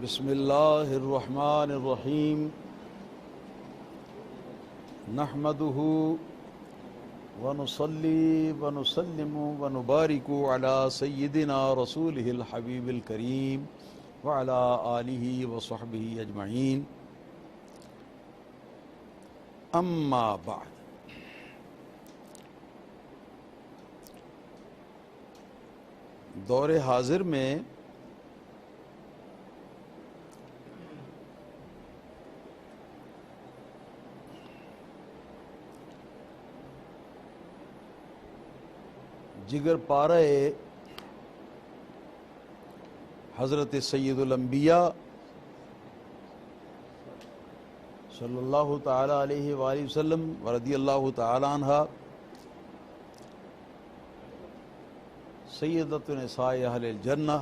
بسم اللہ الرحمن الرحیم نحمده ونصلی ونسلم ونبارک علی سیدنا رسولہ الحبیب الکریم وعلی آلہ وصحبہ اجمعین اما بعد۔ دور حاضر میں جگر پارہ حضرت سید الانبیاء صلی اللہ تعالی علیہ وآلہ وسلم ورضی اللہ تعالی عنہ سیدۃ نساء اہل الجنہ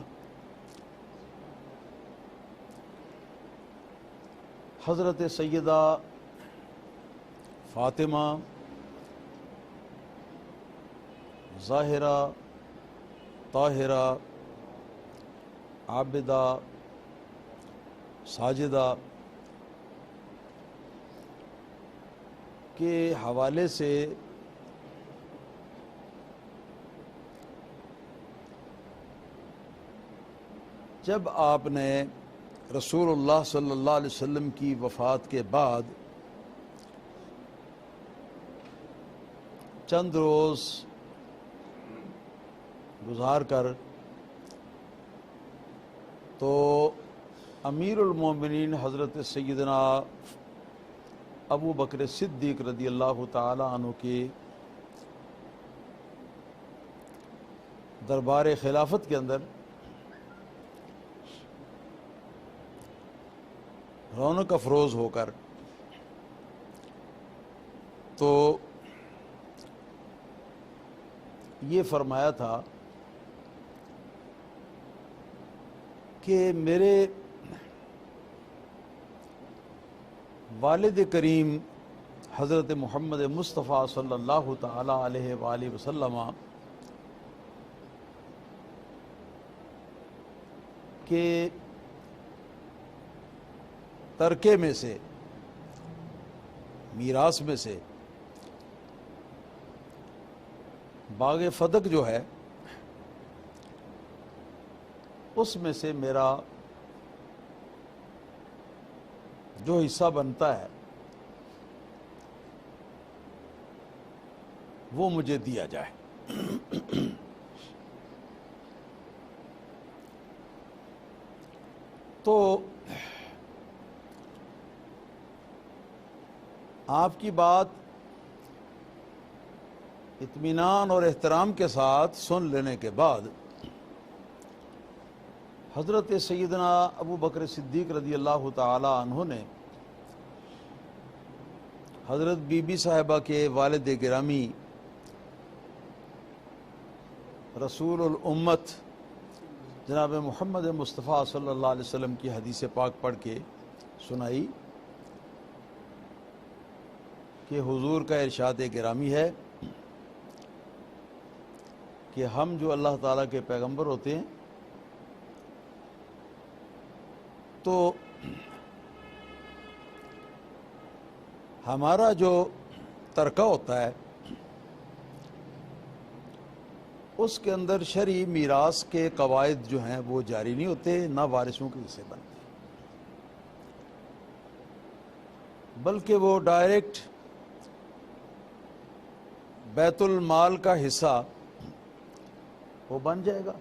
حضرت سیدہ فاطمہ ظاہرہ طاہرہ عابدہ ساجدہ کے حوالے سے جب آپ نے رسول اللہ صلی اللہ علیہ وسلم کی وفات کے بعد چند روز گزار کر تو امیر المومنین حضرت سیدنا ابو بکر صدیق رضی اللہ تعالی عنہ کے دربار خلافت کے اندر رونق افروز ہو کر تو یہ فرمایا تھا کہ میرے والد کریم حضرت محمد مصطفیٰ صلی اللہ تعالی علیہ وآلہ وسلم کے ترکے میں سے، میراث میں سے باغ فدق جو ہے اس میں سے میرا جو حصہ بنتا ہے وہ مجھے دیا جائے۔ تو آپ کی بات اطمینان اور احترام کے ساتھ سن لینے کے بعد حضرت سیدنا ابو بکر صدیق رضی اللہ تعالی عنہ نے حضرت بی بی صاحبہ کے والد گرامی رسول الامت جناب محمد مصطفیٰ صلی اللہ علیہ وسلم کی حدیث پاک پڑھ کے سنائی کہ حضور کا ارشاد گرامی ہے کہ ہم جو اللہ تعالیٰ کے پیغمبر ہوتے ہیں تو ہمارا جو ترکہ ہوتا ہے اس کے اندر شرعی میراث کے قواعد جو ہیں وہ جاری نہیں ہوتے، نہ وارثوں کے حصے بنتے، بلکہ وہ ڈائریکٹ بیت المال کا حصہ وہ بن جائے گا۔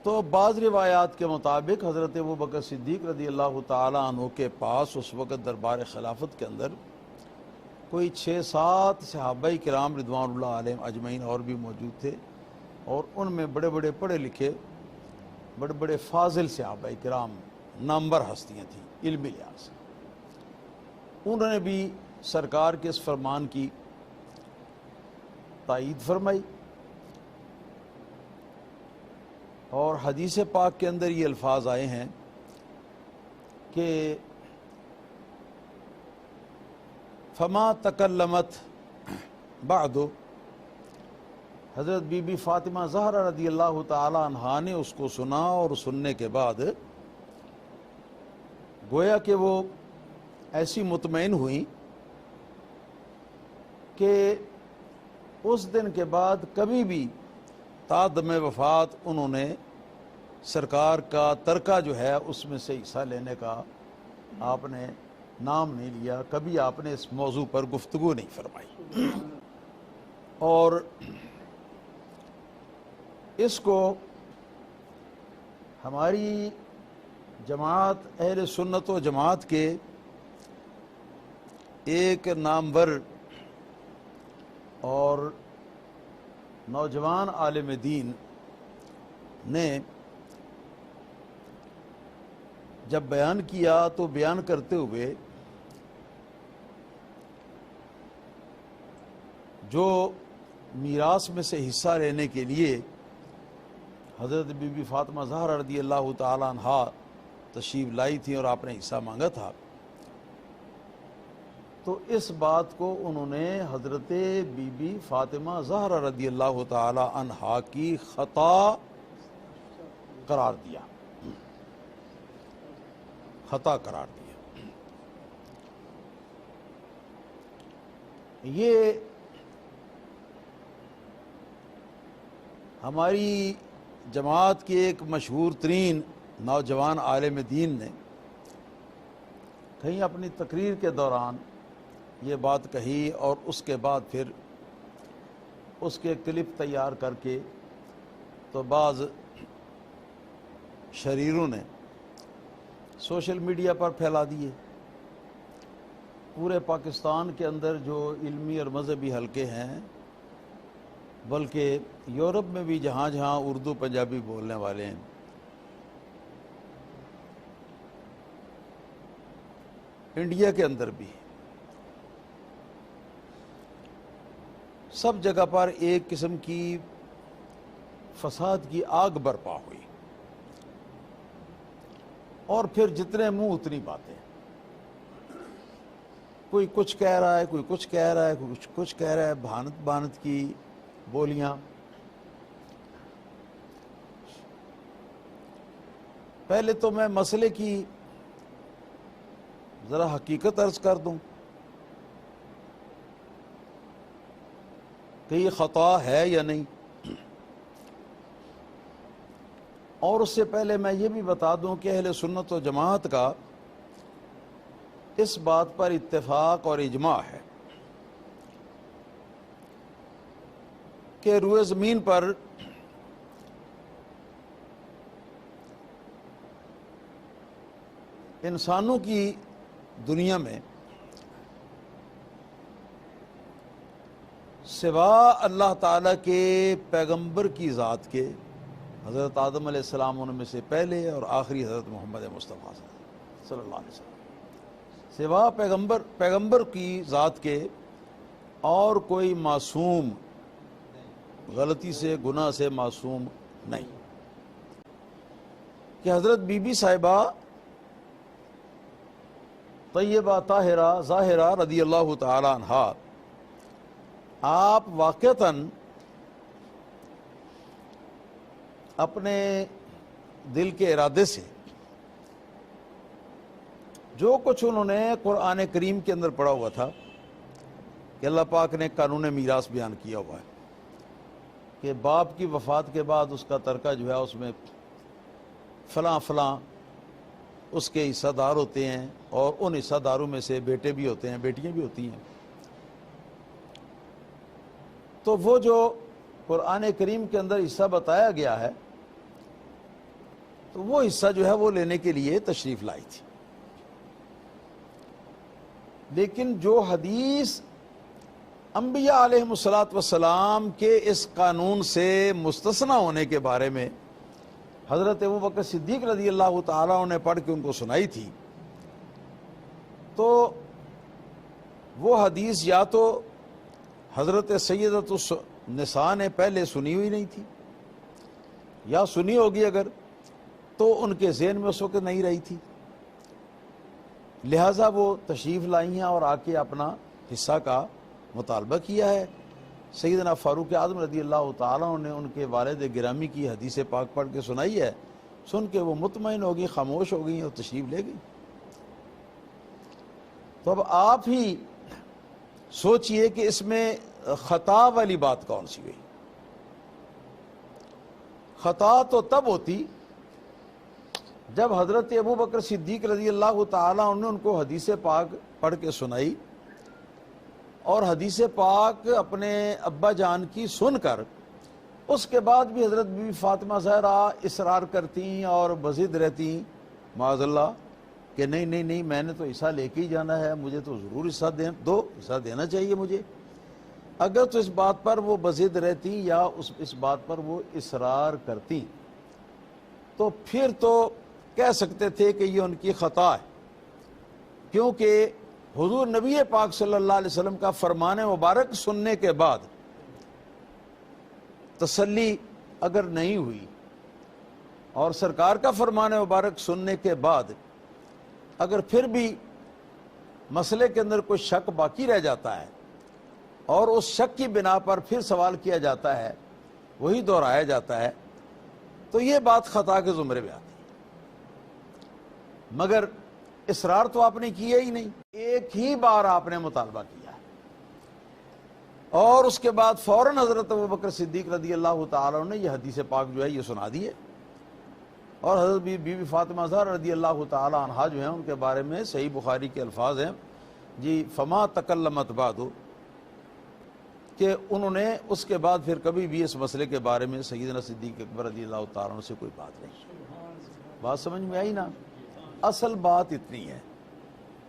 تو بعض روایات کے مطابق حضرت ابو بکر صدیق رضی اللہ تعالی عنہ کے پاس اس وقت دربار خلافت کے اندر کوئی 6-7 صحابہ کرام رضوان اللہ علیہم اجمعین اور بھی موجود تھے، اور ان میں بڑے بڑے پڑھے لکھے بڑے بڑے فاضل صحابہ کرام نامور ہستیاں تھیں علمی لحاظ سے۔ انہوں نے بھی سرکار کے اس فرمان کی تائید فرمائی، اور حدیث پاک کے اندر یہ الفاظ آئے ہیں کہ فما تکلمت بعد حضرت بی بی فاطمہ زہرا رضی اللہ تعالی عنہا نے اس کو سنا، اور سننے کے بعد گویا کہ وہ ایسی مطمئن ہوئیں کہ اس دن کے بعد کبھی بھی تا دم وفات انہوں نے سرکار کا ترکہ جو ہے اس میں سے حصہ لینے کا آپ نے نام نہیں لیا، کبھی آپ نے اس موضوع پر گفتگو نہیں فرمائی۔ اور اس کو ہماری جماعت اہل سنت و جماعت کے ایک نامور اور نوجوان عالم دین نے جب بیان کیا تو بیان کرتے ہوئے جو میراث میں سے حصہ لینے کے لیے حضرت بی بی فاطمہ زہرا رضی اللہ تعالی عنہا تشریف لائی تھی اور آپ نے حصہ مانگا تھا، تو اس بات کو انہوں نے حضرت بی بی فاطمہ زہرا رضی اللہ تعالی عنہا کی خطا قرار دیا، خطا قرار دیا۔ یہ ہماری جماعت کے ایک مشہور ترین نوجوان عالم دین نے کہیں اپنی تقریر کے دوران یہ بات کہی، اور اس کے بعد پھر اس کے کلپ تیار کر کے تو بعض شریروں نے سوشل میڈیا پر پھیلا دیے۔ پورے پاکستان کے اندر جو علمی اور مذہبی حلقے ہیں، بلکہ یورپ میں بھی جہاں جہاں اردو پنجابی بولنے والے ہیں، انڈیا کے اندر بھی، سب جگہ پر ایک قسم کی فساد کی آگ برپا ہوئی، اور پھر جتنے منہ اتنی باتیں، کوئی کچھ کہہ رہا ہے، کوئی کچھ کہہ رہا ہے، کوئی کچھ کہہ رہا ہے، بھانت بھانت کی بولیاں۔ پہلے تو میں مسئلے کی ذرا حقیقت عرض کر دوں کہ یہ خطا ہے یا نہیں، اور اس سے پہلے میں یہ بھی بتا دوں کہ اہل سنت و جماعت کا اس بات پر اتفاق اور اجماع ہے کہ روئے زمین پر انسانوں کی دنیا میں سوا اللہ تعالیٰ کے پیغمبر کی ذات کے، حضرت آدم علیہ السلام ان میں سے پہلے اور آخری حضرت محمد مصطفیٰ صلی اللہ علیہ وسلم، سوا پیغمبر کی ذات کے اور کوئی معصوم، غلطی سے گناہ سے معصوم نہیں، کہ حضرت بی بی صاحبہ طیبہ طاہرہ ظاہرہ رضی اللہ تعالی عنہا آپ واقعتاً اپنے دل کے ارادے سے جو کچھ انہوں نے قرآن کریم کے اندر پڑھا ہوا تھا کہ اللہ پاک نے قانون میراث بیان کیا ہوا ہے کہ باپ کی وفات کے بعد اس کا ترکہ جو ہے اس میں فلاں فلاں اس کے حصہ دار ہوتے ہیں، اور ان حصہ داروں میں سے بیٹے بھی ہوتے ہیں، بیٹیاں بھی ہوتی ہیں۔ تو وہ جو قرآن کریم کے اندر حصہ بتایا گیا ہے، تو وہ حصہ جو ہے وہ لینے کے لیے تشریف لائی تھی، لیکن جو حدیث انبیاء علیہم السلام کے اس قانون سے مستثنی ہونے کے بارے میں حضرت ابوبکر صدیق رضی اللہ تعالیٰ نے پڑھ کے ان کو سنائی تھی، تو وہ حدیث یا تو حضرت سیدۃ النساء نے پہلے سنی ہوئی نہیں تھی، یا سنی ہوگی اگر تو ان کے ذہن میں اس وقت نہیں رہی تھی، لہٰذا وہ تشریف لائی ہیں اور آ کے اپنا حصہ کا مطالبہ کیا ہے۔ سیدنا فاروق اعظم رضی اللہ تعالیٰ نے ان کے والد گرامی کی حدیث پاک پڑھ کے سنائی ہے، سن کے وہ مطمئن ہو گئی، خاموش ہو گئی اور تشریف لے گئی۔ تو اب آپ ہی سوچئے کہ اس میں خطا والی بات کون سی ہوئی؟ خطا تو تب ہوتی جب حضرت ابو بکر صدیق رضی اللہ تعالیٰ عنہ نے ان کو حدیث پاک پڑھ کے سنائی اور حدیث پاک اپنے ابا جان کی سن کر اس کے بعد بھی حضرت بی بی فاطمہ زہرا اصرار کرتی اور بضد رہتی معاذ اللہ کہ نہیں نہیں نہیں، میں نے تو حصہ لے کے ہی جانا ہے، مجھے تو ضرور حصہ دو، حصہ دینا چاہیے مجھے۔ اگر تو اس بات پر وہ بضد رہتی یا اس بات پر وہ اصرار کرتی تو پھر تو کہہ سکتے تھے کہ یہ ان کی خطا ہے، کیونکہ حضور نبی پاک صلی اللہ علیہ وسلم کا فرمان مبارک سننے کے بعد تسلی اگر نہیں ہوئی اور سرکار کا فرمان مبارک سننے کے بعد اگر پھر بھی مسئلے کے اندر کوئی شک باقی رہ جاتا ہے اور اس شک کی بنا پر پھر سوال کیا جاتا ہے، وہی دہرایا جاتا ہے، تو یہ بات خطا کے زمرے میں آتی ہے۔ مگر اصرار تو آپ نے کیا ہی نہیں، ایک ہی بار آپ نے مطالبہ کیا ہے اور اس کے بعد فوراً حضرت ابوبکر صدیق رضی اللہ تعالیٰ عنہ نے یہ حدیث پاک جو ہے یہ سنا دی ہے، اور حضرت بی بی فاطمہ زہرا رضی اللہ تعالیٰ عنہا جو ہیں ان کے بارے میں صحیح بخاری کے الفاظ ہیں جی فما تکلمت بعد، کہ انہوں نے اس کے بعد پھر کبھی بھی اس مسئلے کے بارے میں سیدنا صدیق اکبر رضی اللہ تعالیٰ عنہ سے کوئی بات نہیں۔ بات سمجھ میں آئی نا؟ اصل بات اتنی ہے،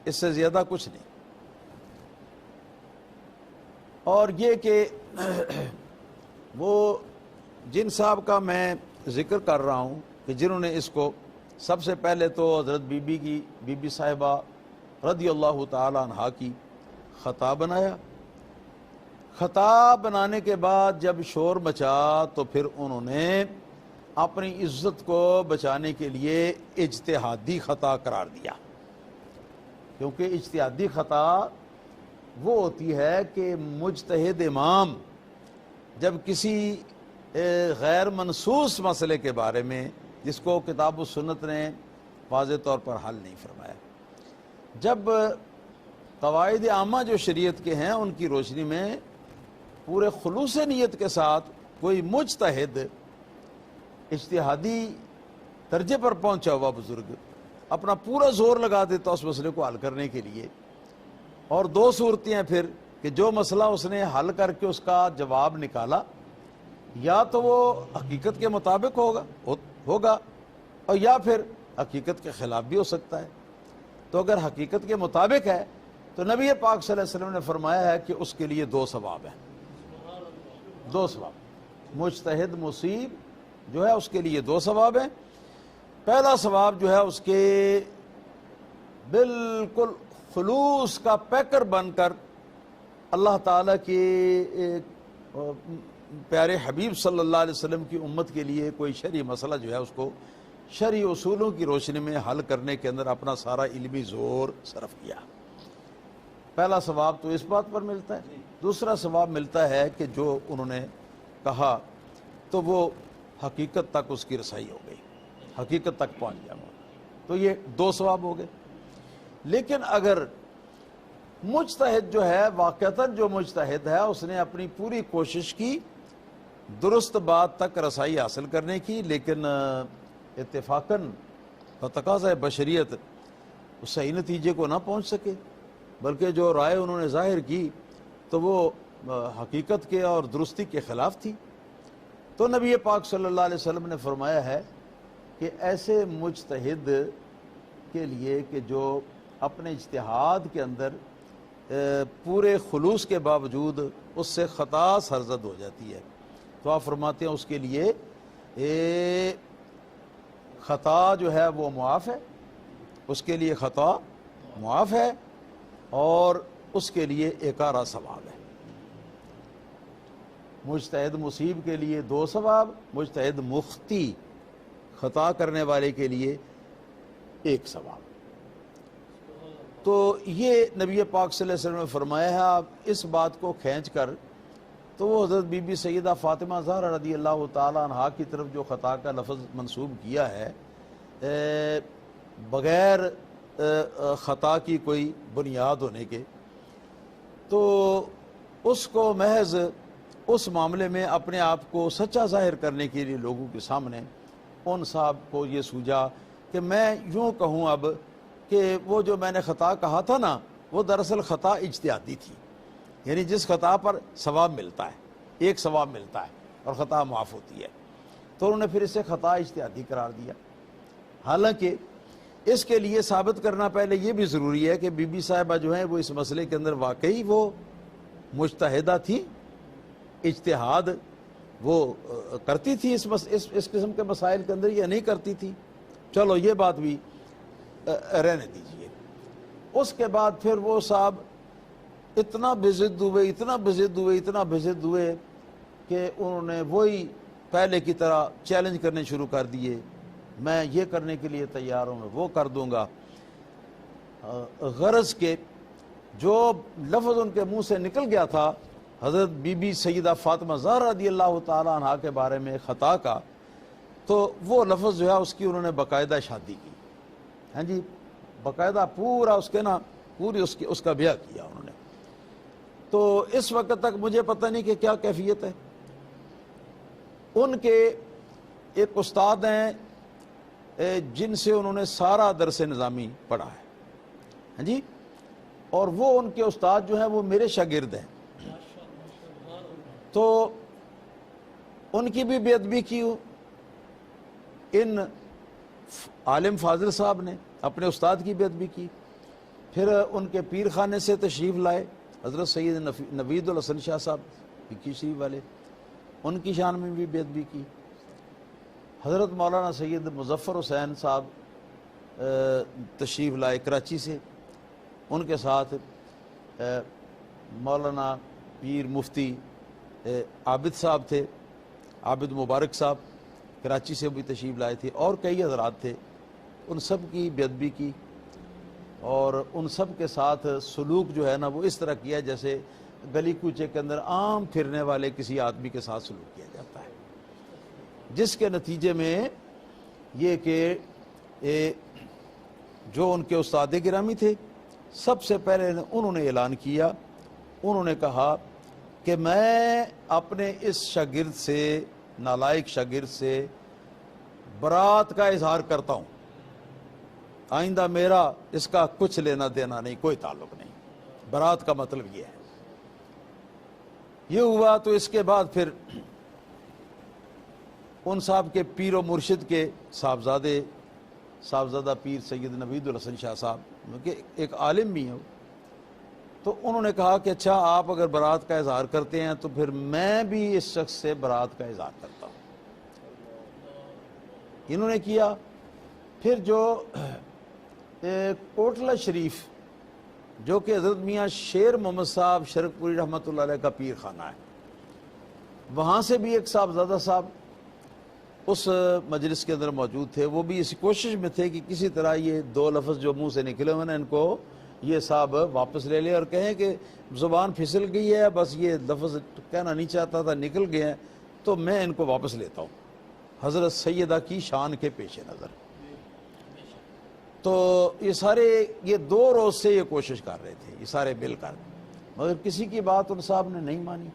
اس سے زیادہ کچھ نہیں۔ اور یہ کہ وہ جن صاحب کا میں ذکر کر رہا ہوں کہ جنہوں نے اس کو سب سے پہلے تو حضرت بی بی صاحبہ رضی اللہ تعالی عنہا کی خطا بنایا، خطا بنانے کے بعد جب شور مچا تو پھر انہوں نے اپنی عزت کو بچانے کے لیے اجتہادی خطا قرار دیا، کیونکہ اجتہادی خطا وہ ہوتی ہے کہ مجتہد امام جب کسی غیر منصوص مسئلے کے بارے میں جس کو کتاب و سنت نے واضح طور پر حل نہیں فرمایا، جب قواعد عامہ جو شریعت کے ہیں ان کی روشنی میں پورے خلوص نیت کے ساتھ کوئی مجتہد اجتہادی درجے پر پہنچا ہوا بزرگ اپنا پورا زور لگا دیتا اس مسئلے کو حل کرنے کے لیے، اور دو صورتیں ہیں پھر کہ جو مسئلہ اس نے حل کر کے اس کا جواب نکالا یا تو وہ حقیقت کے مطابق ہوگا اور یا پھر حقیقت کے خلاف بھی ہو سکتا ہے۔ تو اگر حقیقت کے مطابق ہے تو نبی پاک صلی اللہ علیہ وسلم نے فرمایا ہے کہ اس کے لیے دو ثواب ہیں، دو ثواب۔ مجتہد مصیب جو ہے اس کے لیے دو ثواب ہیں۔ پہلا ثواب جو ہے اس کے بالکل خلوص کا پیکر بن کر اللہ تعالیٰ کے پیارے حبیب صلی اللہ علیہ وسلم کی امت کے لیے کوئی شرعی مسئلہ جو ہے اس کو شرعی اصولوں کی روشنی میں حل کرنے کے اندر اپنا سارا علمی زور صرف کیا۔ پہلا ثواب تو اس بات پر ملتا ہے۔ دوسرا ثواب ملتا ہے کہ جو انہوں نے کہا تو وہ حقیقت تک اس کی رسائی ہو گئی، حقیقت تک پہنچ گیا، تو یہ دو ثواب ہو گئے۔ لیکن اگر مجتہد جو ہے واقعتاً جو مجتہد ہے اس نے اپنی پوری کوشش کی درست بات تک رسائی حاصل کرنے کی، لیکن اتفاقاً تقاضا بشریت اس صحیح نتیجے کو نہ پہنچ سکے، بلکہ جو رائے انہوں نے ظاہر کی تو وہ حقیقت کے اور درستی کے خلاف تھی، تو نبی پاک صلی اللہ علیہ وسلم نے فرمایا ہے کہ ایسے مجتہد کے لیے کہ جو اپنے اجتہاد کے اندر پورے خلوص کے باوجود اس سے خطا سرزد ہو جاتی ہے، تو آپ فرماتے ہیں اس کے لیے خطا جو ہے وہ معاف ہے، اس کے لیے خطا معاف ہے اور اس کے لیے ایکارہ ثواب ہے۔ مجتہد مصیب کے لیے دو ثواب، مجتہد مخطی خطا کرنے والے کے لیے ایک ثواب۔ تو یہ نبی پاک صلی اللہ علیہ وسلم نے فرمایا ہے۔ آپ اس بات کو کھینچ کر تو وہ حضرت بی بی سیدہ فاطمہ زہرا رضی اللہ تعالیٰ عنہا کی طرف جو خطا کا لفظ منسوب کیا ہے بغیر خطا کی کوئی بنیاد ہونے کے، تو اس کو محض اس معاملے میں اپنے آپ کو سچا ظاہر کرنے کے لیے لوگوں کے سامنے ان صاحب کو یہ سوجا کہ میں یوں کہوں اب کہ وہ جو میں نے خطا کہا تھا نا وہ دراصل خطا اجتہادی تھی، یعنی جس خطا پر ثواب ملتا ہے، ایک ثواب ملتا ہے اور خطا معاف ہوتی ہے، تو انہوں نے پھر اسے خطا اجتہادی قرار دیا۔ حالانکہ اس کے لیے ثابت کرنا پہلے یہ بھی ضروری ہے کہ بی بی صاحبہ جو ہیں وہ اس مسئلے کے اندر واقعی وہ مجتہدہ تھی، اجتہاد وہ کرتی تھی اس قسم کے مسائل کے اندر یا نہیں کرتی تھی، چلو یہ بات بھی رہنے دیجئے۔ اس کے بعد پھر وہ صاحب اتنا بضد ہوئے کہ انہوں نے وہی پہلے کی طرح چیلنج کرنے شروع کر دیے، میں یہ کرنے کے لیے تیار ہوں، میں وہ کر دوں گا، غرض کے جو لفظ ان کے منہ سے نکل گیا تھا حضرت بی بی سیدہ فاطمہ زہرا رضی اللہ تعالیٰ عنہا کے بارے میں خطا کا، تو وہ لفظ جو ہے اس کی انہوں نے باقاعدہ شادی کی، ہاں جی، باقاعدہ پورا اس کے نا پوری اس کا بیاہ کیا انہوں نے۔ تو اس وقت تک مجھے پتہ نہیں کہ کیا کیفیت ہے۔ ان کے ایک استاد ہیں جن سے انہوں نے سارا درس نظامی پڑھا ہے، ہاں جی، اور وہ ان کے استاد جو ہیں وہ میرے شاگرد ہیں، تو ان کی بھی بے ادبی کی ان عالم فاضل صاحب نے، اپنے استاد کی بے ادبی کی، پھر ان کے پیر خانے سے تشریف لائے حضرت سید نوید الحسن شاہ صاحب بکی شریف والے، ان کی شان میں بھی بے ادبی کی، حضرت مولانا سید مظفر حسین صاحب تشریف لائے کراچی سے، ان کے ساتھ مولانا پیر مفتی عابد صاحب تھے، عابد مبارک صاحب کراچی سے بھی تشریف لائے تھے، اور کئی حضرات تھے، ان سب کی بے ادبی کی، اور ان سب کے ساتھ سلوک جو ہے نا وہ اس طرح کیا جیسے گلی کوچے کے اندر عام پھرنے والے کسی آدمی کے ساتھ سلوک کیا جاتا ہے، جس کے نتیجے میں یہ کہ جو ان کے استاد گرامی تھے سب سے پہلے انہوں نے اعلان کیا، انہوں نے کہا کہ میں اپنے اس شاگرد سے، نالائق شاگرد سے برات کا اظہار کرتا ہوں، آئندہ میرا اس کا کچھ لینا دینا نہیں، کوئی تعلق نہیں، برات کا مطلب یہ ہے۔ یہ ہوا تو اس کے بعد پھر ان صاحب کے پیر و مرشد کے صاحبزادہ پیر سید نوید الحسن شاہ صاحب کہ ایک عالم بھی ہیں، تو انہوں نے کہا کہ اچھا آپ اگر برات کا اظہار کرتے ہیں تو پھر میں بھی اس شخص سے برات کا اظہار کرتا ہوں۔ انہوں نے کیا۔ پھر جو کوٹلہ شریف جو کہ حضرت میاں شیر محمد صاحب شرک پوری رحمۃ اللہ علیہ کا پیر خانہ ہے، وہاں سے بھی ایک صاحبزادہ صاحب اس مجلس کے اندر موجود تھے، وہ بھی اسی کوشش میں تھے کہ کسی طرح یہ دو لفظ جو منہ سے نکلے ہوئے نا ان کو یہ صاحب واپس لے لے اور کہیں کہ زبان پھسل گئی ہے، بس یہ لفظ کہنا نہیں چاہتا تھا نکل گئے ہیں، تو میں ان کو واپس لیتا ہوں حضرت سیدہ کی شان کے پیش نظر۔ تو یہ سارے یہ 2 روز سے یہ کوشش کر رہے تھے، یہ سارے مل کر، مگر کسی کی بات ان صاحب نے نہیں مانی،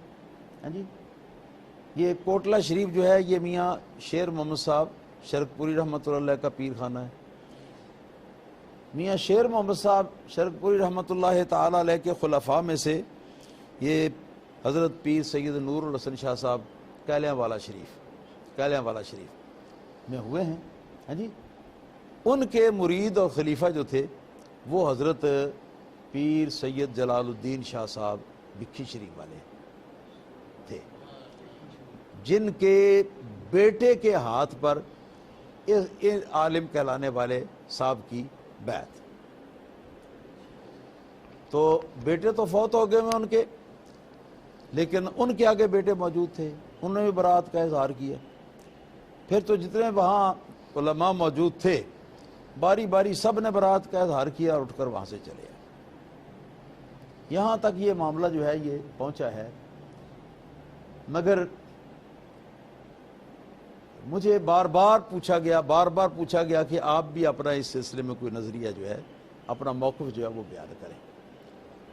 ہاں جی۔ یہ کوٹلہ شریف جو ہے یہ میاں شیر محمد صاحب شرک پوری رحمۃ اللہ کا پیر خانہ ہے۔ میاں شیر محمد صاحب شرک پوری رحمۃ اللہ تعالیٰ علیہ کے خلفاء میں سے یہ حضرت پیر سید نور الحسن شاہ صاحب کیلیاں والا شریف میں ہوئے ہیں، ہاں جی۔ ان کے مرید اور خلیفہ جو تھے وہ حضرت پیر سید جلال الدین شاہ صاحب بکھی شریف والے تھے، جن کے بیٹے کے ہاتھ پر اس عالم کہلانے والے صاحب کی بیعت۔ تو بیٹے تو فوت ہو گئے ہیں ان کے، لیکن ان کے آگے بیٹے موجود تھے، انہوں نے بھی برات کا اظہار کیا۔ پھر تو جتنے وہاں علماء موجود تھے باری باری سب نے برات کا اظہار کیا اور اٹھ کر وہاں سے چلے آئے۔ یہاں تک یہ معاملہ جو ہے یہ پہنچا ہے مگر مجھے بار بار پوچھا گیا کہ آپ بھی اپنا اس سلسلے میں کوئی نظریہ جو ہے، اپنا موقف جو ہے وہ بیان کریں۔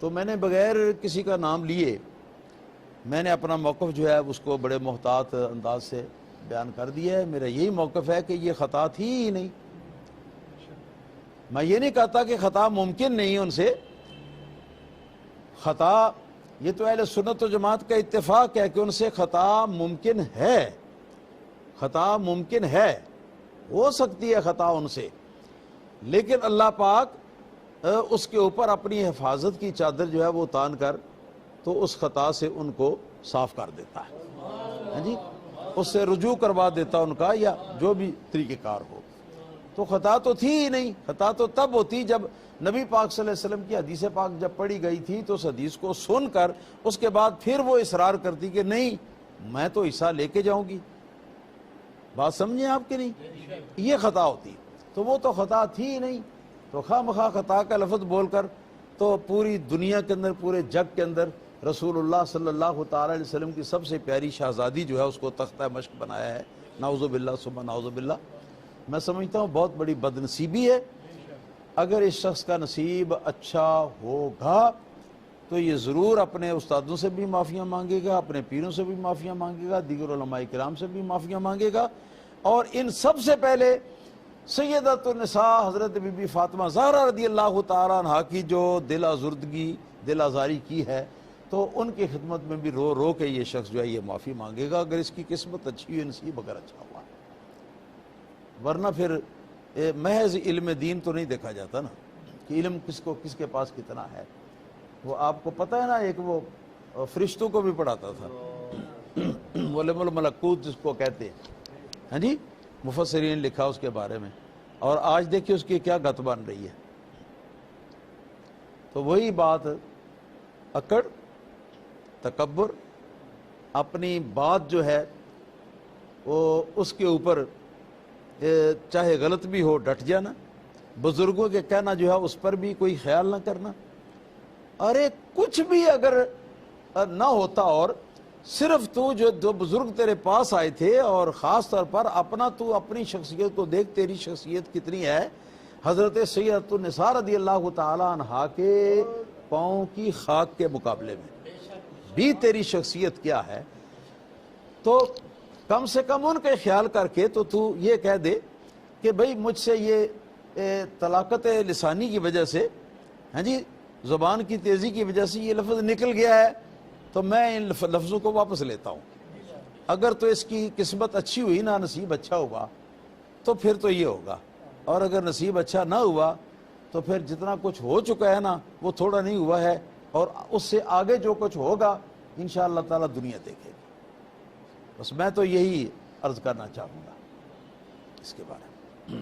تو میں نے بغیر کسی کا نام لیے میں نے اپنا موقف جو ہے اس کو بڑے محتاط انداز سے بیان کر دیا ہے۔ میرا یہی موقف ہے کہ یہ خطا تھی ہی نہیں۔ میں یہ نہیں کہتا کہ خطا ممکن نہیں ان سے، خطا یہ تو اہل سنت و جماعت کا اتفاق ہے کہ ان سے خطا ممکن ہے، خطا ممکن ہے، ہو سکتی ہے خطا ان سے، لیکن اللہ پاک اس کے اوپر اپنی حفاظت کی چادر جو ہے وہ تان کر تو اس خطا سے ان کو صاف کر دیتا ہے، ہاں جی، اس سے رجوع کروا دیتا ان کا، یا جو بھی طریقہ کار ہو۔ تو خطا تو تھی ہی نہیں۔ خطا تو تب ہوتی جب نبی پاک صلی اللہ علیہ وسلم کی حدیث پاک جب پڑھی گئی تھی تو اس حدیث کو سن کر اس کے بعد پھر وہ اصرار کرتی کہ نہیں میں تو عیسیٰ لے کے جاؤں گی۔ بات سمجھیں آپ کہ نہیں؟ یہ خطا ہوتی، تو وہ تو خطا تھی ہی نہیں، تو خواہ مخواہ خطا کا لفظ بول کر تو پوری دنیا کے اندر، پورے جگ کے اندر رسول اللہ صلی اللہ تعالی علیہ وسلم کی سب سے پیاری شہزادی جو ہے اس کو تختہ مشق بنایا ہے، نعوذ باللہ ثم نعوذ باللہ۔ میں سمجھتا ہوں بہت بڑی بد نصیبی ہے۔ اگر اس شخص کا نصیب اچھا ہوگا تو یہ ضرور اپنے استادوں سے بھی معافیاں مانگے گا، اپنے پیروں سے بھی معافیاں مانگے گا، دیگر علماء کرام سے بھی معافیاں مانگے گا، اور ان سب سے پہلے سیدۃ النساء حضرت بی بی فاطمہ زہرا رضی اللہ تعالیٰ عنہ کی جو دل آزردگی، دل آزاری کی ہے، تو ان کی خدمت میں بھی رو رو کے یہ شخص جو ہے یہ معافی مانگے گا، اگر اس کی قسمت اچھی ہوئی، نصیب اگر اچھا ہوا۔ ورنہ پھر محض علم دین تو نہیں دیکھا جاتا نا کہ علم کس کے پاس کتنا ہے۔ وہ آپ کو پتہ ہے نا، ایک وہ فرشتوں کو بھی پڑھاتا تھا، علم الملکوت جس کو کہتے ہیں، ہاں جی، مفسرین لکھا اس کے بارے میں، اور آج دیکھیے اس کی کیا گت بن رہی ہے۔ تو وہی بات، اکڑ، تکبر، اپنی بات جو ہے وہ اس کے اوپر چاہے غلط بھی ہو ڈٹ جانا، بزرگوں کے کہنا جو ہے اس پر بھی کوئی خیال نہ کرنا۔ ارے کچھ بھی اگر نہ ہوتا اور صرف تو جو دو بزرگ تیرے پاس آئے تھے، اور خاص طور پر تو اپنی شخصیت کو دیکھ، تیری شخصیت کتنی ہے، حضرت سیدۃ النساء رضی اللہ تعالی عنہا کے پاؤں کی خاک کے مقابلے میں بھی تیری شخصیت کیا ہے، تو کم سے کم ان کے خیال کر کے تو یہ کہہ دے کہ بھئی مجھ سے یہ طلاقت لسانی کی وجہ سے، ہاں جی، زبان کی تیزی کی وجہ سے یہ لفظ نکل گیا ہے، تو میں ان لفظوں کو واپس لیتا ہوں۔ اگر تو اس کی قسمت اچھی ہوئی نا، نصیب اچھا ہوا، تو پھر تو یہ ہوگا، اور اگر نصیب اچھا نہ ہوا تو پھر جتنا کچھ ہو چکا ہے نا وہ تھوڑا نہیں ہوا ہے، اور اس سے آگے جو کچھ ہوگا انشاءاللہ تعالی دنیا دیکھے گی۔ بس میں تو یہی عرض کرنا چاہوں گا اس کے بارے میں۔